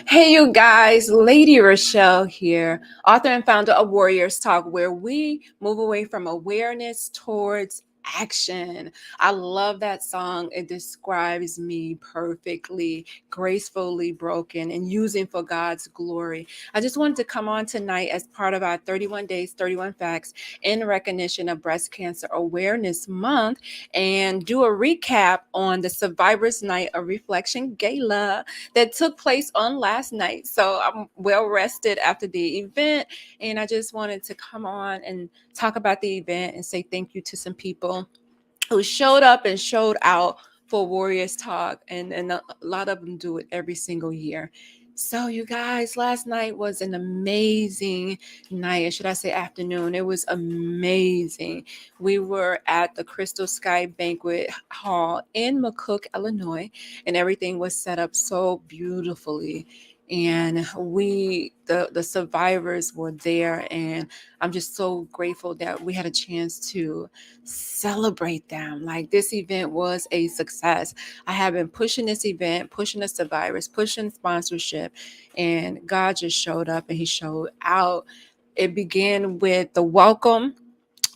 Hey, you guys, Lady Rochelle here, author and founder of Warriors Talk, where we move away from awareness towards action. I love that song. It describes me perfectly, gracefully broken, and using for God's glory. I just wanted to come on tonight as part of our 31 Days, 31 Facts in recognition of Breast Cancer Awareness Month and do a recap on the Survivors Night of Reflection Gala that took place on last night. So I'm well rested after the event. And I just wanted to come on and talk about the event and say thank you to some people who showed up and showed out for Warriors Talk. And a lot of them do it every single year. So, you guys, last night was an amazing night, or should I say afternoon? It was amazing. We were at the Crystal Sky Banquet Hall in McCook, Illinois, and everything was set up so beautifully. And the survivors were there, and I'm just so grateful that we had a chance to celebrate them. Like, this event was a success. I have been pushing this event, pushing the survivors, pushing sponsorship, and God just showed up and he showed out. It began with the welcome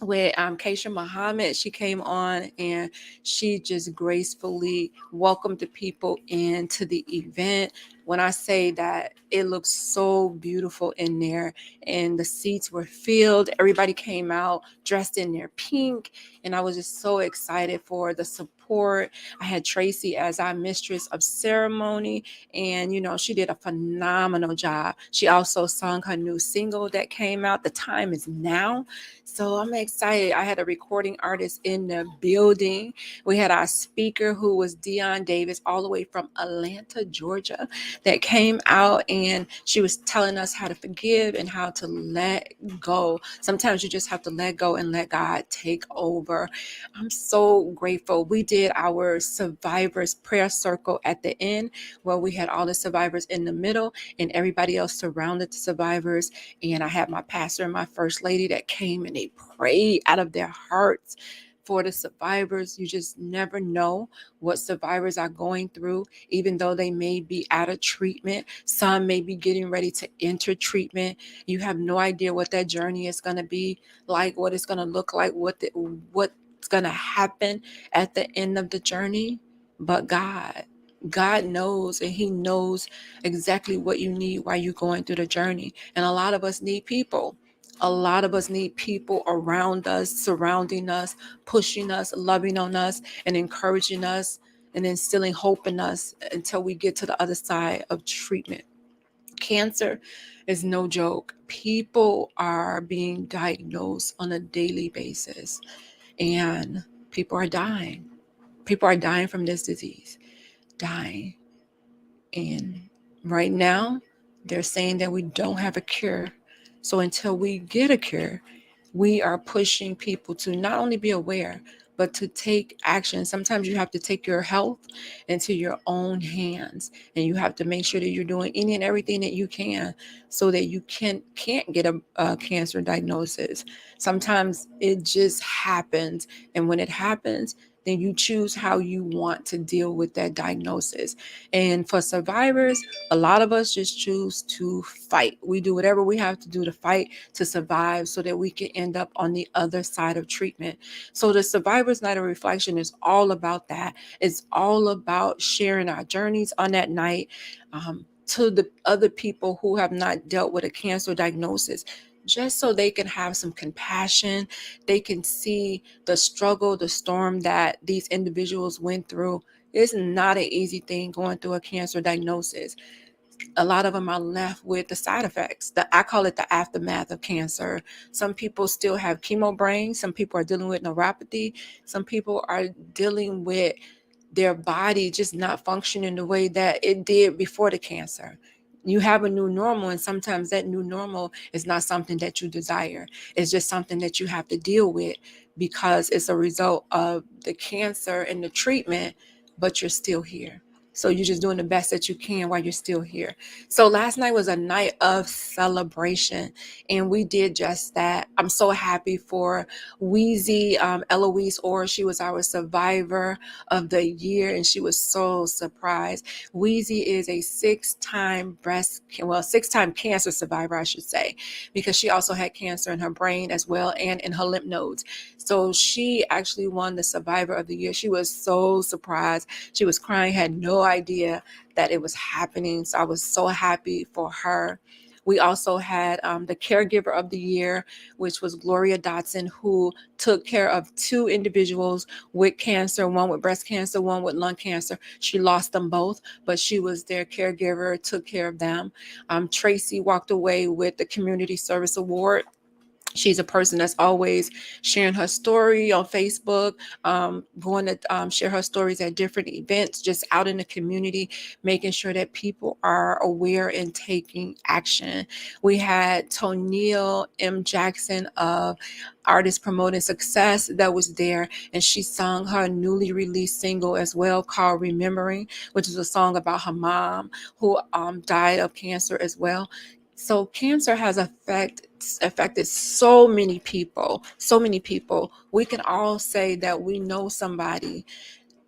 with Keisha Muhammad. She came on and she just gracefully welcomed the people into the event. When I say that, it looks so beautiful in there, and the seats were filled. Everybody came out dressed in their pink, and I was just so excited for the support. I had Tracy as our mistress of ceremony, and she did a phenomenal job. She also sung her new single that came out, The Time Is Now. So I'm excited. I had a recording artist in the building. We had our speaker, who was Dion Davis, all the way from Atlanta, Georgia, that came out, and she was telling us how to forgive and how to let go. Sometimes you just have to let go and let God take over. I'm so grateful. We did our survivors prayer circle at the end, where we had all the survivors in the middle and everybody else surrounded the survivors. And I had my pastor and my first lady that came, and they prayed out of their hearts for the survivors. You just never know what survivors are going through, even though they may be out of treatment. Some may be getting ready to enter treatment. You have no idea what that journey is going to be like, what it's going to look like, what's going to happen at the end of the journey. But God knows, and he knows exactly what you need while you're going through the journey. And a lot of us need people. A lot of us need people around us, surrounding us, pushing us, loving on us, and encouraging us, and instilling hope in us until we get to the other side of treatment. Cancer is no joke. People are being diagnosed on a daily basis, and people are dying. People are dying from this disease, dying. And right now, they're saying that we don't have a cure. So until we get a cure, we are pushing people to not only be aware, but to take action. Sometimes you have to take your health into your own hands, and you have to make sure that you're doing any and everything that you can so that you can't get a cancer diagnosis. Sometimes it just happens, and when it happens, then you choose how you want to deal with that diagnosis. And for survivors, a lot of us just choose to fight. We do whatever we have to do to fight to survive so that we can end up on the other side of treatment. So the Survivors Night of Reflection is all about that. It's all about sharing our journeys on that night, to the other people who have not dealt with a cancer diagnosis, just so they can have some compassion. They can see the struggle, the storm that these individuals went through. It's not an easy thing going through a cancer diagnosis. A lot of them are left with the side effects. I call it the aftermath of cancer. Some people still have chemo brain. Some people are dealing with neuropathy. Some people are dealing with their body just not functioning the way that it did before the cancer. You have a new normal, and sometimes that new normal is not something that you desire. It's just something that you have to deal with because it's a result of the cancer and the treatment, but you're still here. So you're just doing the best that you can while you're still here. So last night was a night of celebration, and we did just that. I'm so happy for Wheezy, Eloise Orr. She was our survivor of the year, and she was so surprised. Wheezy is a six-time cancer survivor, I should say, because she also had cancer in her brain as well and in her lymph nodes. So she actually won the survivor of the year. She was so surprised. She was crying, had no idea that it was happening. So I was so happy for her. We also had the caregiver of the year, which was Gloria Dotson, who took care of two individuals with cancer, one with breast cancer, one with lung cancer. She lost them both, but she was their caregiver, took care of them. Tracy walked away with the Community Service Award. She's a person that's always sharing her story on Facebook, going to share her stories at different events, just out in the community, making sure that people are aware and taking action. We had Toneel M. Jackson of Artist Promoting Success that was there, and she sung her newly released single as well called Remembering, which is a song about her mom who died of cancer as well. So cancer has affected so many people, so many people. We can all say that we know somebody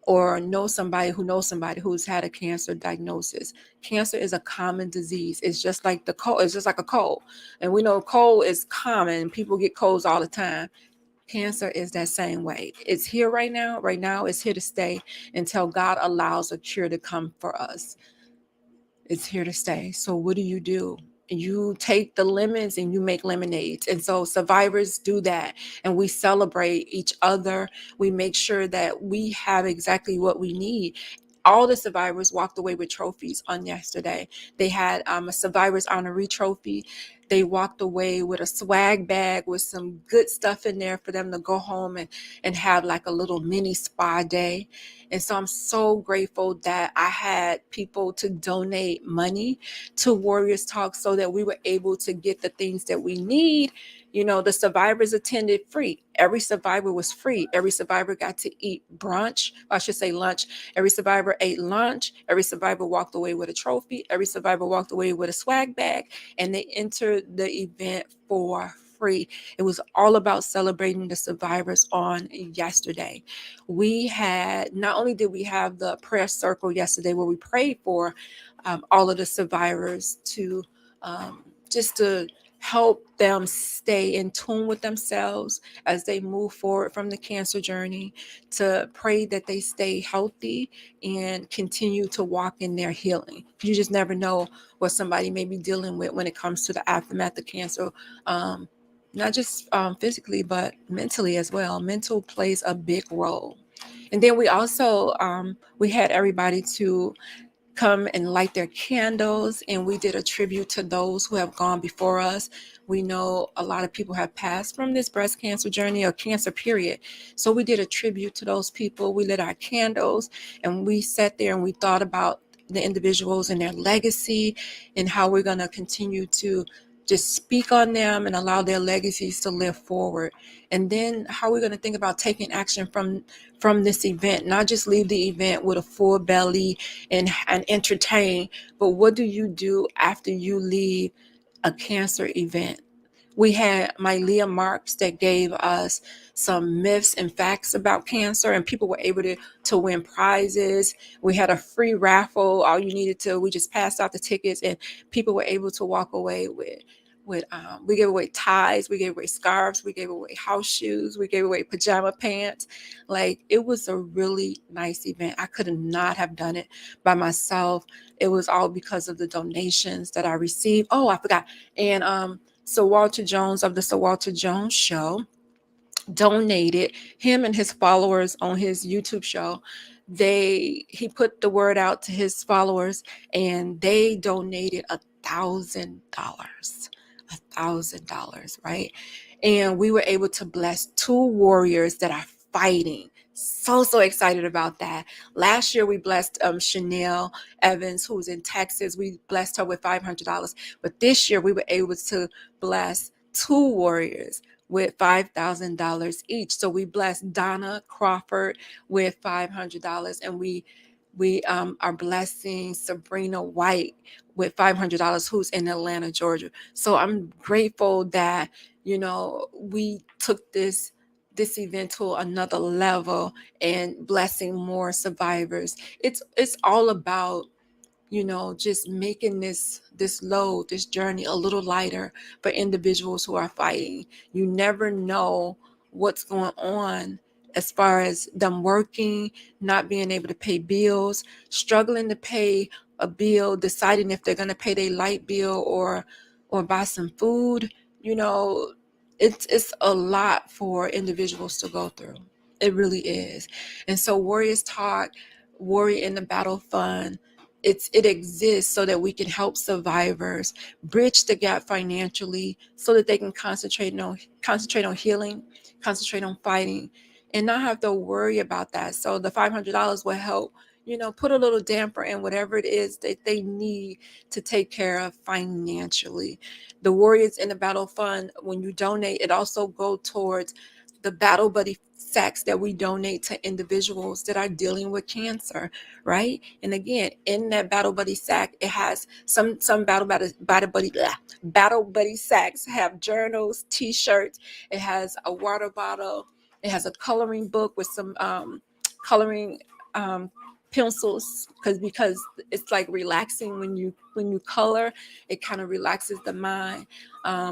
or know somebody who knows somebody who's had a cancer diagnosis. Cancer is a common disease. It's just like the cold. It's just like a cold. And we know cold is common. People get colds all the time. Cancer is that same way. It's here right now. Right now, it's here to stay until God allows a cure to come for us. It's here to stay. So what do? You take the lemons and you make lemonades. And so survivors do that. And we celebrate each other. We make sure that we have exactly what we need. All the survivors walked away with trophies on yesterday. They had a survivors honoree trophy. They walked away with a swag bag with some good stuff in there for them to go home and have like a little mini spa day. And so I'm so grateful that I had people to donate money to Warriors Talk so that we were able to get the things that we need. You know, the survivors attended free. Every survivor was free. Every survivor got to eat brunch. I should say lunch. Every survivor ate lunch. Every survivor walked away with a trophy. Every survivor walked away with a swag bag. And they entered the event for free. It was all about celebrating the survivors on yesterday. We had, not only did we have the prayer circle yesterday where we prayed for all of the survivors to just to help them stay in tune with themselves as they move forward from the cancer journey, to pray that they stay healthy and continue to walk in their healing. You just never know what somebody may be dealing with when it comes to the aftermath of cancer. Not just physically, but mentally as well. Mental plays a big role. And then we also we had everybody to come and light their candles, and we did a tribute to those who have gone before us. We know a lot of people have passed from this breast cancer journey or cancer period. So we did a tribute to those people. We lit our candles and we sat there and we thought about the individuals and their legacy and how we're going to continue to just speak on them and allow their legacies to live forward. And then how we're going to think about taking action from this event, not just leave the event with a full belly and entertain, but what do you do after you leave a cancer event? We had Mylea Marks that gave us some myths and facts about cancer, and people were able to win prizes. We had a free raffle. All you needed to, we just passed out the tickets, and people were able to walk away with we gave away ties, we gave away scarves, we gave away house shoes, we gave away pajama pants. Like, it was a really nice event. I could not have done it by myself. It was all because of the donations that I received. Oh, I forgot. And so Walter Jones of the Sir Walter Jones Show donated, him and his followers on his YouTube show. He put the word out to his followers, and they donated $1,000. $1,000, right? And we were able to bless two warriors that are fighting. So excited about that. Last year we blessed Chanel Evans, who's in Texas. We blessed her with $500, but this year we were able to bless two warriors with $5,000 each. So we blessed Donna Crawford with $500, and we are blessing Sabrina White with $500, who's in Atlanta, Georgia. So I'm grateful that we took this event to another level and blessing more survivors. It's all about just making this journey a little lighter for individuals who are fighting. You never know what's going on as far as them working, not being able to pay bills, struggling to pay a bill, deciding if they're going to pay their light bill or buy some food. you know it's a lot for individuals to go through. It really is. And so Warriors Talk, Warrior in the Battle Fund, it exists so that we can help survivors bridge the gap financially so that they can concentrate on healing, concentrate on fighting, and not have to worry about that. So the $500 will help put a little damper in whatever it is that they need to take care of financially. The Warriors in the Battle Fund, when you donate, it also go towards the Battle Buddy sacks that we donate to individuals that are dealing with cancer, right? And again, in that Battle Buddy sack, it has some Battle Buddy sacks have journals, T-shirts. It has a water bottle. It has a coloring book with some coloring um, pencils, because it's like relaxing when you color. It kind of relaxes the mind.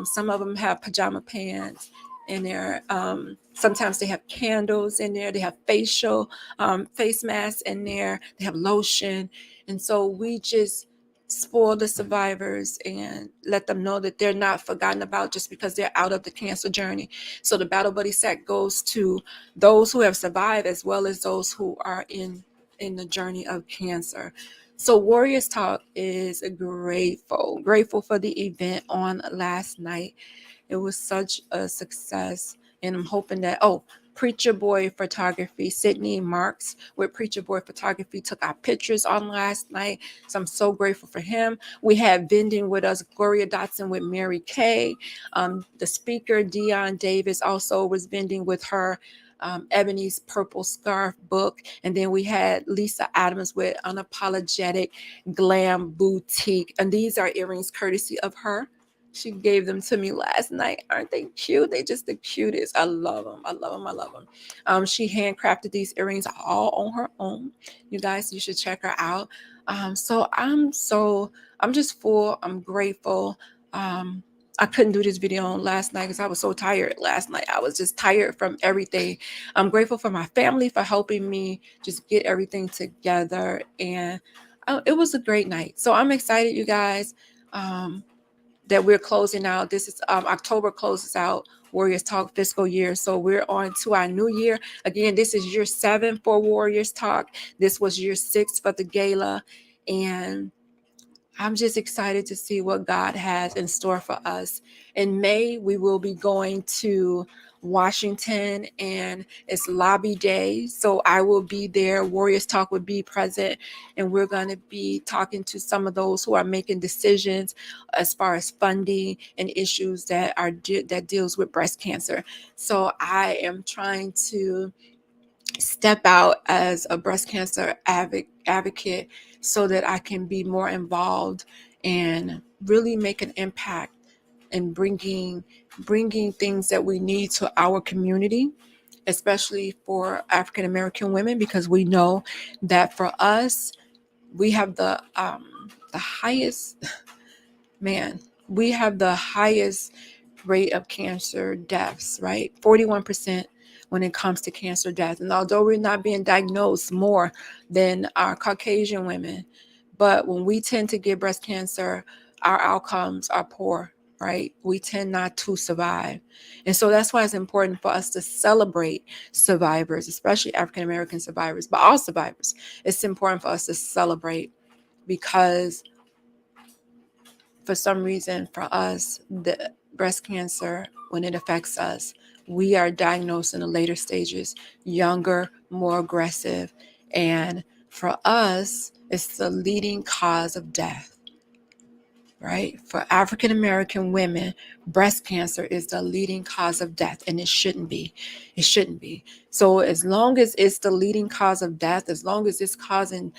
Some of them have pajama pants in there. Sometimes they have candles in there. They have face masks in there. They have lotion. And so we just spoil the survivors and let them know that they're not forgotten about just because they're out of the cancer journey. So the Battle Buddy sack goes to those who have survived as well as those who are in the journey of cancer. So Warriors Talk is grateful for the event on last night. It was such a success. And I'm hoping that, Preacher Boy Photography, Sydney Marks with Preacher Boy Photography took our pictures on last night. So I'm so grateful for him. We had vending with us, Gloria Dotson with Mary Kay. The speaker, Dion Davis, also was vending with her Ebony's Purple Scarf book. And then we had Lisa Adams with Unapologetic Glam Boutique. And these are earrings courtesy of her. She gave them to me last night. Aren't they cute? They just the cutest. I love them. I love them. I love them. She handcrafted these earrings all on her own. You guys, you should check her out. I'm just full. I'm grateful. I couldn't do this video on last night because I was so tired last night. I was just tired from everything. I'm grateful for my family for helping me just get everything together. And it was a great night. So I'm excited, you guys. That we're closing out. This is October closes out Warriors Talk fiscal year. So we're on to our new year. Again, this is year 7 for Warriors Talk. This was year 6 for the Gala. And I'm just excited to see what God has in store for us. In May, we will be going to Washington, and it's lobby day. So I will be there. Warriors Talk will be present, and we're going to be talking to some of those who are making decisions as far as funding and issues that deals with breast cancer. So I am trying to step out as a breast cancer advocate so that I can be more involved and really make an impact in bringing things that we need to our community, especially for African American women, because we know that for us, we have the highest we have the highest rate of cancer deaths, right? 41% when it comes to cancer deaths. And although we're not being diagnosed more than our Caucasian women, but when we tend to get breast cancer, our outcomes are poor, right? We tend not to survive. And so that's why it's important for us to celebrate survivors, especially African American survivors, but all survivors. It's important for us to celebrate because for some reason, for us, the breast cancer, when it affects us, we are diagnosed in the later stages, younger, more aggressive. And for us, it's the leading cause of death, right? For African American women, breast cancer is the leading cause of death, and it shouldn't be. It shouldn't be. So as long as it's the leading cause of death, as long as it's causing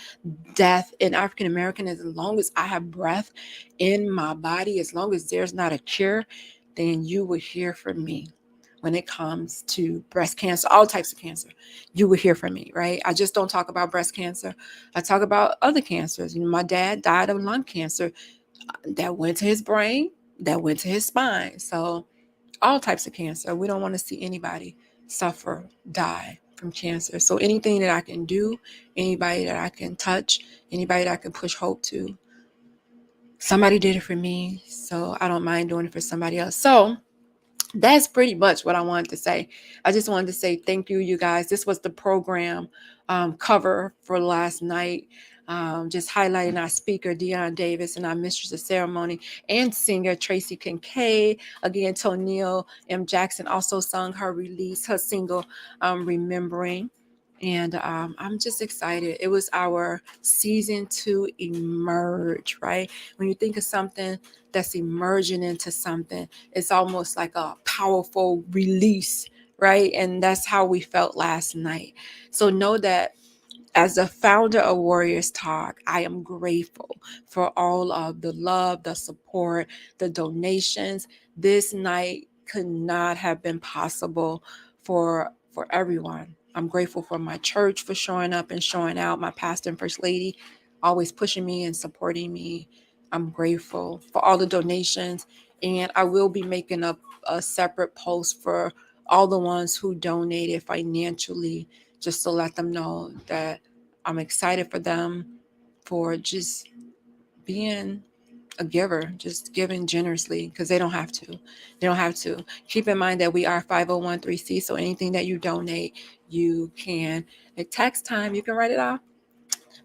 death in African American, as long as I have breath in my body, as long as there's not a cure, then you will hear from me. When it comes to breast cancer, all types of cancer, you will hear from me, right? I just don't talk about breast cancer. I talk about other cancers. My dad died of lung cancer that went to his brain, that went to his spine. So all types of cancer. We don't want to see anybody suffer, die from cancer. So anything that I can do, anybody that I can touch, anybody that I can push hope to, somebody did it for me. So I don't mind doing it for somebody else. So that's pretty much what I wanted to say. I just wanted to say thank you, you guys. This was the program cover for last night. Just highlighting our speaker, Deion Davis, and our mistress of ceremony and singer, Tracy Kincaid. Again, Toneel M. Jackson also sung her release, her single, Remembering. And I'm just excited. It was our season to emerge, right? When you think of something that's emerging into something, it's almost like a powerful release, right? And that's how we felt last night. So know that as the founder of Warriors Talk, I am grateful for all of the love, the support, the donations. This night could not have been possible for everyone. I'm grateful for my church for showing up and showing out, my pastor and first lady always pushing me and supporting me. I'm grateful for all the donations, and I will be making up a separate post for all the ones who donated financially, just to let them know that I'm excited for them for just being a giver, just giving generously, because they don't have to. They don't have to. Keep in mind that we are 501(c), so anything that you donate, you can. At tax time, you can write it off.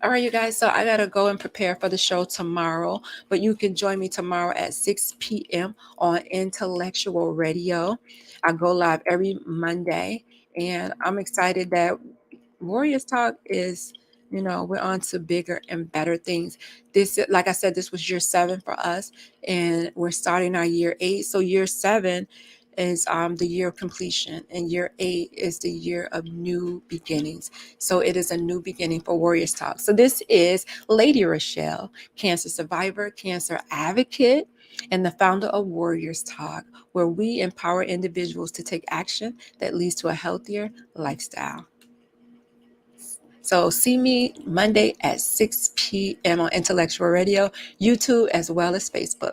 All right, you guys. So I got to go and prepare for the show tomorrow, but you can join me tomorrow at 6 p.m. on Intellectual Radio. I go live every Monday, and I'm excited that Warriors Talk is, we're on to bigger and better things. This, like I said, this was year 7 for us, and we're starting our year 8. So year 7 is the year of completion, and year 8 is the year of new beginnings. So it is a new beginning for Warriors Talk. So this is Lady Rochelle, cancer survivor, cancer advocate, and the founder of Warriors Talk, where we empower individuals to take action that leads to a healthier lifestyle. So see me Monday at 6 p.m. on Intellectual Radio, YouTube, as well as Facebook.